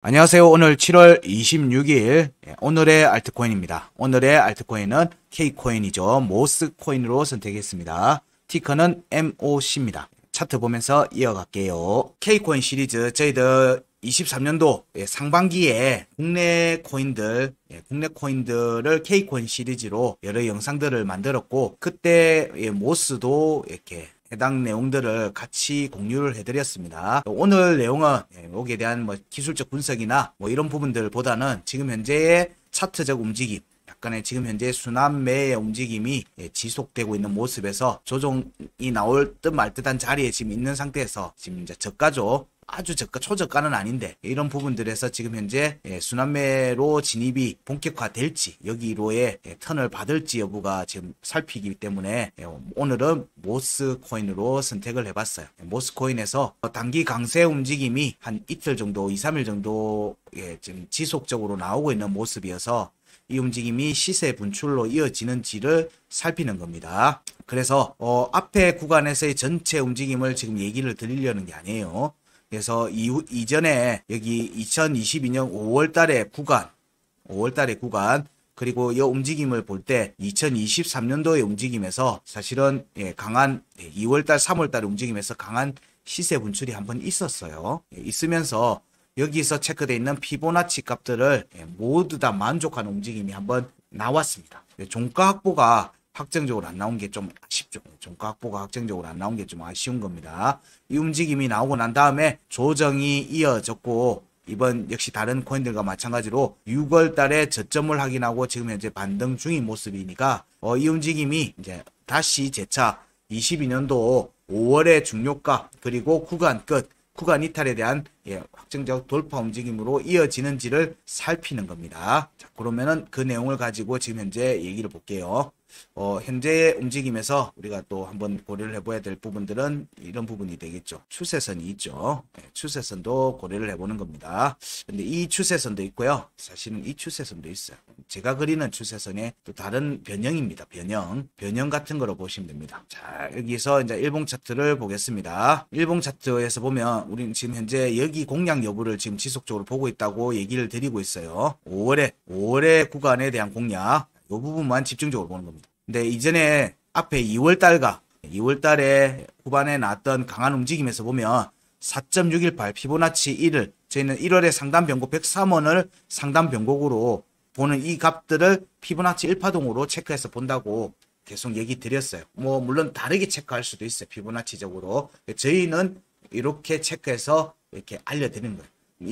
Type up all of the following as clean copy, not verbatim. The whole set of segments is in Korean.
안녕하세요. 오늘 7월 26일 오늘의 알트코인입니다. 오늘의 알트코인은 K코인이죠. 모스코인으로 선택했습니다. 티커는 MOC입니다. 차트 보면서 이어갈게요. K코인 시리즈 저희들 23년도 상반기에 국내 코인들을 K코인 시리즈로 여러 영상들을 만들었고, 그때 모스도 이렇게 해당 내용들을 같이 공유를 해드렸습니다. 오늘 내용은 여기에 대한 기술적 분석이나 이런 부분들보다는 지금 현재의 차트적 움직임, 약간의 지금 현재 순환매의 움직임이 지속되고 있는 모습에서 조정이 나올 듯 말 듯한 자리에 지금 있는 상태에서 지금 이제 저가죠. 아주 저가, 초저가는 아닌데 이런 부분들에서 지금 현재 순환매로 진입이 본격화될지, 여기로의 턴을 받을지 여부가 지금 살피기 때문에 오늘은 모스코인으로 선택을 해봤어요. 모스코인에서 단기 강세 움직임이 한 이틀 정도, 2, 3일 정도 지금 지속적으로 나오고 있는 모습이어서 이 움직임이 시세 분출로 이어지는지를 살피는 겁니다. 그래서 앞에 구간에서의 전체 움직임을 지금 얘기를 드리려는 게 아니에요. 그래서 이전에 여기 2022년 5월달의 구간, 그리고 이 움직임을 볼 때 2023년도의 움직임에서 사실은 강한 2월달, 3월달의 움직임에서 강한 시세 분출이 한번 있었어요. 있으면서 여기서 체크되어 있는 피보나치 값들을 모두 다 만족하는 움직임이 한번 나왔습니다. 종가 확보가 확정적으로 안 나온 게 좀 아쉽죠. 종가 확보가 확정적으로 안 나온 게 좀 아쉬운 겁니다. 이 움직임이 나오고 난 다음에 조정이 이어졌고, 이번 역시 다른 코인들과 마찬가지로 6월 달에 저점을 확인하고 지금 현재 반등 중인 모습이니까 이 움직임이 이제 다시 재차 22년도 5월의 중요가 그리고 구간 끝, 구간 이탈에 대한 확정적 돌파 움직임으로 이어지는지를 살피는 겁니다. 자, 그러면은 그 내용을 가지고 지금 현재 얘기를 볼게요. 현재의 움직임에서 우리가 또 한번 고려를 해봐야 될 부분들은 이런 부분이 되겠죠. 추세선이 있죠. 추세선도 고려를 해보는 겁니다. 근데 이 추세선도 있고요. 사실은 이 추세선도 있어요. 제가 그리는 추세선의 또 다른 변형입니다. 변형 같은 거로 보시면 됩니다. 자, 여기서 이제 일봉 차트를 보겠습니다. 일봉 차트에서 보면 우리는 지금 현재 여기 공략 여부를 지금 지속적으로 보고 있다고 얘기를 드리고 있어요. 5월의 구간에 대한 공략, 이 부분만 집중적으로 보는 겁니다. 근데 이전에 앞에 2월달에 후반에 나왔던 강한 움직임에서 보면 4.618 피보나치 1을 저희는 1월에 상단 변곡 103원을 상단 변곡으로 보는 이 값들을 피보나치 1파동으로 체크해서 본다고 계속 얘기 드렸어요. 물론 다르게 체크할 수도 있어요. 피보나치적으로. 저희는 이렇게 체크해서 이렇게 알려드리는 거예요.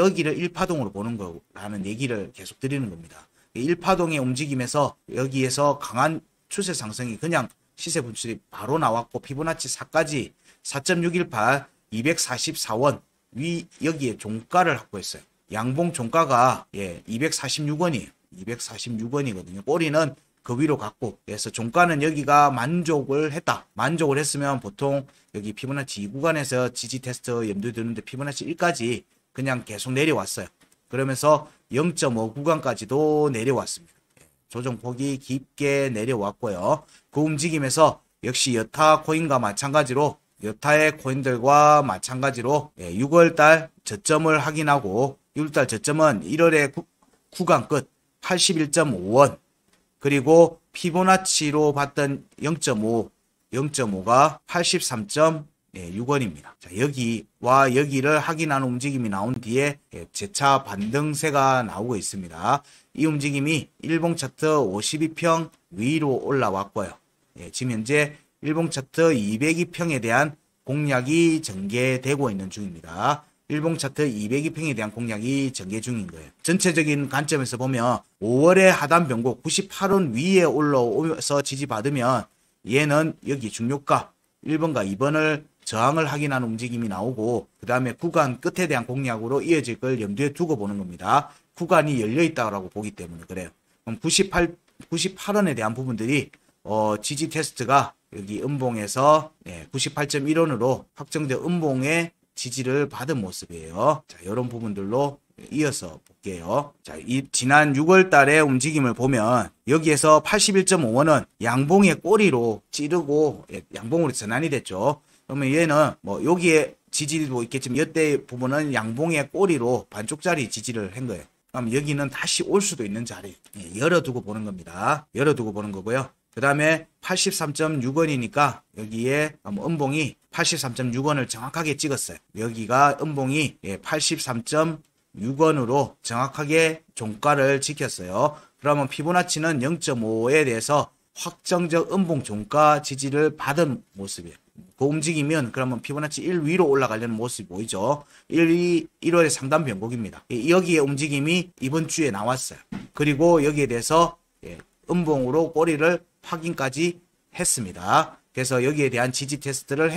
여기를 1파동으로 보는 거라는 얘기를 계속 드리는 겁니다. 1파동의 움직임에서 여기에서 강한 추세 상승이 그냥 시세 분출이 바로 나왔고, 피보나치 4까지 4.618 244원 위 여기에 종가를 확보했어요. 양봉 종가가 246원이에요. 246원이거든요. 꼬리는 그 위로 갔고, 그래서 종가는 여기가 만족을 했다. 만족을 했으면 보통 여기 피보나치 2 구간에서 지지 테스트 염두에 두는데 피보나치 1까지 그냥 계속 내려왔어요. 그러면서 0.5 구간까지도 내려왔습니다. 조정폭이 깊게 내려왔고요. 그 움직임에서 역시 여타 코인과 마찬가지로, 여타의 코인들과 마찬가지로 6월달 저점을 확인하고, 6월달 저점은 1월의 구간 끝 81.5원, 그리고 피보나치로 봤던 0.5가 83.6원입니다. 자, 여기와 여기를 확인하는 움직임이 나온 뒤에 재차 반등세가 나오고 있습니다. 이 움직임이 일봉 차트 52평 위로 올라왔고요. 지금 현재 일봉 차트 202평에 대한 공략이 전개되고 있는 중입니다. 일봉 차트 202평에 대한 공략이 전개 중인 거예요. 전체적인 관점에서 보면 5월의 하단 변곡 98원 위에 올라오면서 지지받으면 얘는 여기 중요가 1번과 2번을 저항을 확인하는 움직임이 나오고, 그 다음에 구간 끝에 대한 공략으로 이어질 걸 염두에 두고 보는 겁니다. 구간이 열려있다고 보기 때문에 그래요. 그럼 98원에 대한 부분들이 지지 테스트가 여기 음봉에서 98.1원으로 확정된 음봉의 지지를 받은 모습이에요. 자, 이런 부분들로 이어서 볼게요. 자, 이 지난 6월 달의 움직임을 보면 여기에서 81.5원은 양봉의 꼬리로 찌르고 양봉으로 전환이 됐죠. 그러면 얘는 여기에 지지도 있겠지만 이때 부분은 양봉의 꼬리로 반쪽짜리 지지를 한 거예요. 그럼 여기는 다시 올 수도 있는 자리. 열어두고 보는 겁니다. 열어두고 보는 거고요. 그 다음에 83.6원이니까 여기에 음봉이 83.6원을 정확하게 찍었어요. 여기가 음봉이 83.6원으로 정확하게 종가를 지켰어요. 그러면 피보나치는 0.5에 대해서 확정적 음봉 종가 지지를 받은 모습이에요. 그 움직이면 그러면 피보나치 1 위로 올라가려는 모습이 보이죠. 1월의 상단 변곡입니다. 여기에 움직임이 이번 주에 나왔어요. 그리고 여기에 대해서 음봉으로 꼬리를 확인까지 했습니다. 그래서 여기에 대한 지지 테스트를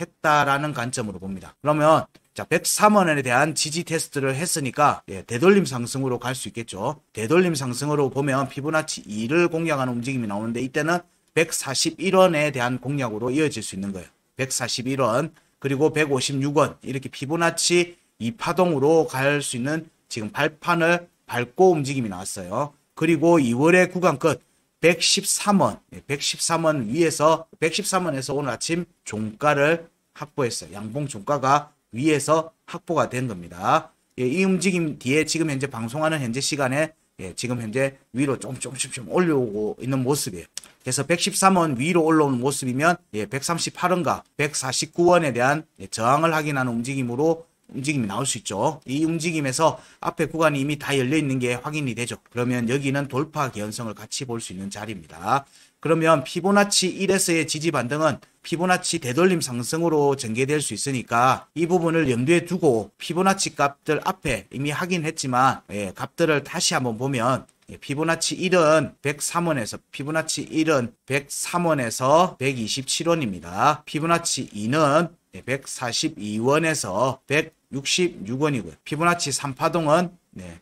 했다라는 관점으로 봅니다. 그러면 자 103원에 대한 지지 테스트를 했으니까 되돌림 상승으로 갈 수 있겠죠. 되돌림 상승으로 보면 피보나치 2를 공략하는 움직임이 나오는데 이때는 141원에 대한 공략으로 이어질 수 있는 거예요. 141원 그리고 156원 이렇게 피보나치 2파동으로 갈 수 있는 지금 발판을 밟고 움직임이 나왔어요. 그리고 2월의 구간 끝 113원 113원 위에서 113원에서 오늘 아침 종가를 확보했어요. 양봉 종가가 위에서 확보가 된 겁니다. 이 움직임 뒤에 지금 현재 방송하는 현재 시간에 지금 현재 위로 조금씩 올라오고 있는 모습이에요. 그래서 113원 위로 올라오는 모습이면 138원과 149원에 대한 저항을 확인하는 움직임이 나올 수 있죠. 이 움직임에서 앞에 구간이 이미 다 열려 있는 게 확인이 되죠. 그러면 여기는 돌파 개연성을 같이 볼 수 있는 자리입니다. 그러면 피보나치 1에서의 지지 반등은 피보나치 되돌림 상승으로 전개될 수 있으니까 이 부분을 염두에 두고 피보나치 값들 앞에 이미 확인했지만 값들을 다시 한번 보면 피보나치 1은 103원에서 피보나치 1은 103원에서 127원입니다. 피보나치 2는 142원에서 166원이고요. 피보나치 3파동은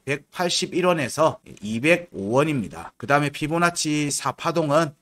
181원에서 205원입니다. 그 다음에 피보나치 4파동은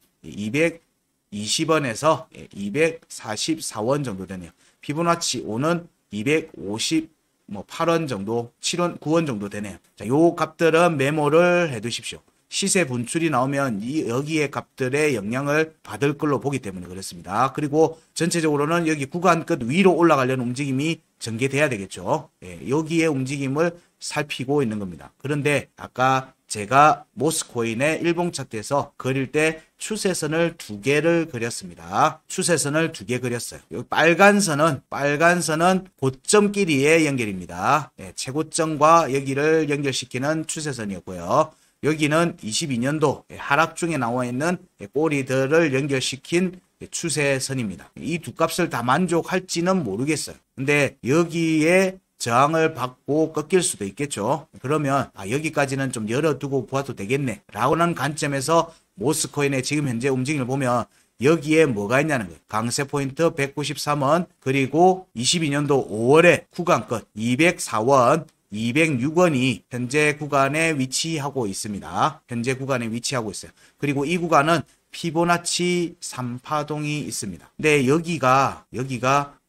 220원에서 244원 정도 되네요. 피보나치 5는 258원 정도, 7원, 9원 정도 되네요. 자, 요 값들은 메모를 해 두십시오. 시세 분출이 나오면 여기에 값들의 영향을 받을 걸로 보기 때문에 그렇습니다. 그리고 전체적으로는 여기 구간 끝 위로 올라가려는 움직임이 전개돼야 되겠죠. 여기에 움직임을 살피고 있는 겁니다. 그런데 아까 제가 모스코인의 일봉 차트에서 그릴 때 추세선을 2개를 그렸습니다. 추세선을 2개 그렸어요. 여기 빨간 선은 고점끼리의 연결입니다. 최고점과 여기를 연결시키는 추세선이었고요. 여기는 22년도 하락 중에 나와 있는 꼬리들을 연결시킨 추세선입니다. 이 두 값을 다 만족할지는 모르겠어요. 근데 여기에 저항을 받고 꺾일 수도 있겠죠. 그러면 여기까지는 좀 열어두고 보아도 되겠네 라고는 관점에서 모스코인의 지금 현재 움직임을 보면 여기에 뭐가 있냐는 거예요. 강세 포인트 193원 그리고 22년도 5월에 구간 끝 204원 206원이 현재 구간에 위치하고 있습니다. 현재 구간에 위치하고 있어요. 그리고 이 구간은 피보나치 3파동이 있습니다. 근데 여기가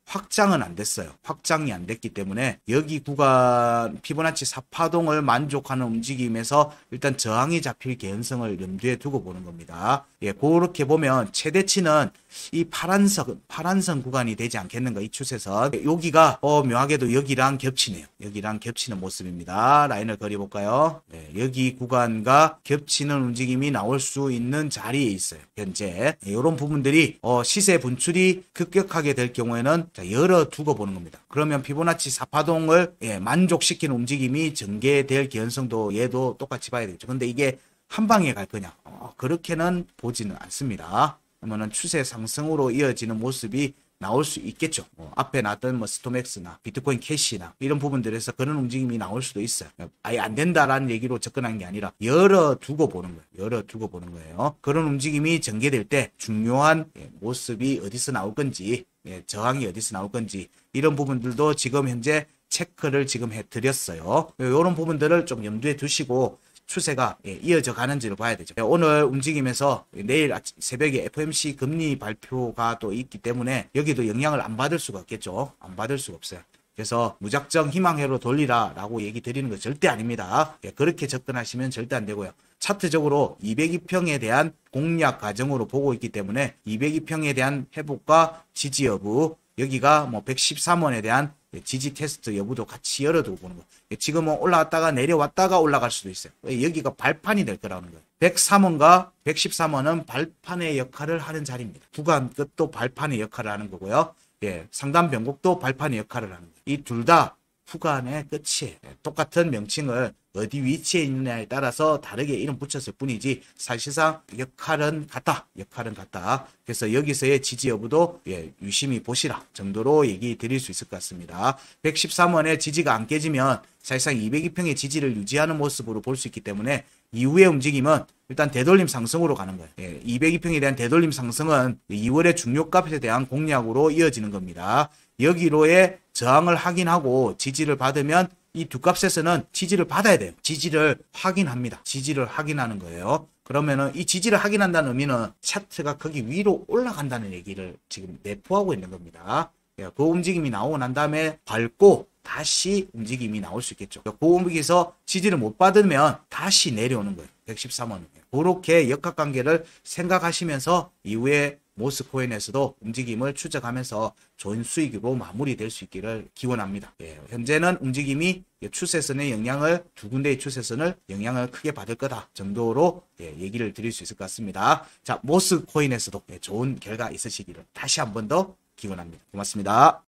확장은 안 됐어요. 확장이 안 됐기 때문에 여기 구간 피보나치 4파동을 만족하는 움직임에서 일단 저항이 잡힐 개연성을 염두에 두고 보는 겁니다. 그렇게 보면 최대치는 이 파란선 구간이 되지 않겠는가, 이 추세선. 여기가 묘하게도 여기랑 겹치네요. 여기랑 겹치는 모습입니다. 라인을 그려볼까요? 여기 구간과 겹치는 움직임이 나올 수 있는 자리에 있어요. 현재 이런 부분들이 시세 분출이 급격하게 될 경우에는 열어두고 보는 겁니다. 그러면 피보나치 4파동을 만족시키는 움직임이 전개될 개연성도 얘도 똑같이 봐야 되겠죠. 근데 이게 한 방에 갈 거냐? 그렇게는 보지는 않습니다. 그러면은 추세 상승으로 이어지는 모습이 나올 수 있겠죠. 앞에 나왔던 스토맥스나 비트코인 캐시나 이런 부분들에서 그런 움직임이 나올 수도 있어요. 아예 안 된다라는 얘기로 접근한 게 아니라 열어두고 보는 거예요. 열어두고 보는 거예요. 그런 움직임이 전개될 때 중요한 모습이 어디서 나올 건지, 저항이 어디서 나올 건지 이런 부분들도 지금 현재 체크를 지금 해드렸어요. 이런 부분들을 좀 염두에 두시고 추세가 이어져 가는지를 봐야 되죠. 오늘 움직임에서 내일 새벽에 FOMC 금리 발표가 또 있기 때문에 여기도 영향을 안 받을 수가 없겠죠. 안 받을 수가 없어요. 그래서 무작정 희망회로 돌리라 라고 얘기 드리는 거 절대 아닙니다. 그렇게 접근하시면 절대 안 되고요. 차트적으로 202평에 대한 공략 과정으로 보고 있기 때문에 202평에 대한 회복과 지지 여부, 여기가 뭐 113원에 대한 지지 테스트 여부도 같이 열어두고 보는 거. 지금은 올라왔다가 내려왔다가 올라갈 수도 있어요. 여기가 발판이 될 거라는 거예요. 103원과 113원은 발판의 역할을 하는 자리입니다. 구간 끝도 발판의 역할을 하는 거고요. 예, 상단 변곡도 발판의 역할을 하는 거예요. 이 둘 다 구간의 끝이에요. 똑같은 명칭을 어디 위치에 있느냐에 따라서 다르게 이름 붙였을 뿐이지 사실상 역할은 같다. 역할은 같다. 그래서 여기서의 지지 여부도 유심히 보시라 정도로 얘기 드릴 수 있을 것 같습니다. 113원의 지지가 안 깨지면 사실상 202평의 지지를 유지하는 모습으로 볼 수 있기 때문에 이후의 움직임은 일단 되돌림 상승으로 가는 거예요. 202평에 대한 되돌림 상승은 2월의 중요값에 대한 공략으로 이어지는 겁니다. 여기로의 저항을 확인하고 지지를 받으면 이 두 값에서는 지지를 받아야 돼요. 지지를 확인합니다. 지지를 확인하는 거예요. 그러면은 이 지지를 확인한다는 의미는 차트가 거기 위로 올라간다는 얘기를 지금 내포하고 있는 겁니다. 그 움직임이 나오고 난 다음에 밟고 다시 움직임이 나올 수 있겠죠. 그 움직임에서 지지를 못 받으면 다시 내려오는 거예요. 113원. 그렇게 역학관계를 생각하시면서 이후에 모스코인에서도 움직임을 추적하면서 좋은 수익으로 마무리될 수 있기를 기원합니다. 현재는 움직임이 추세선의 영향을 두 군데의 추세선을 영향을 크게 받을 거다 정도로 얘기를 드릴 수 있을 것 같습니다. 자, 모스코인에서도 좋은 결과 있으시기를 다시 한 번 더 기원합니다. 고맙습니다.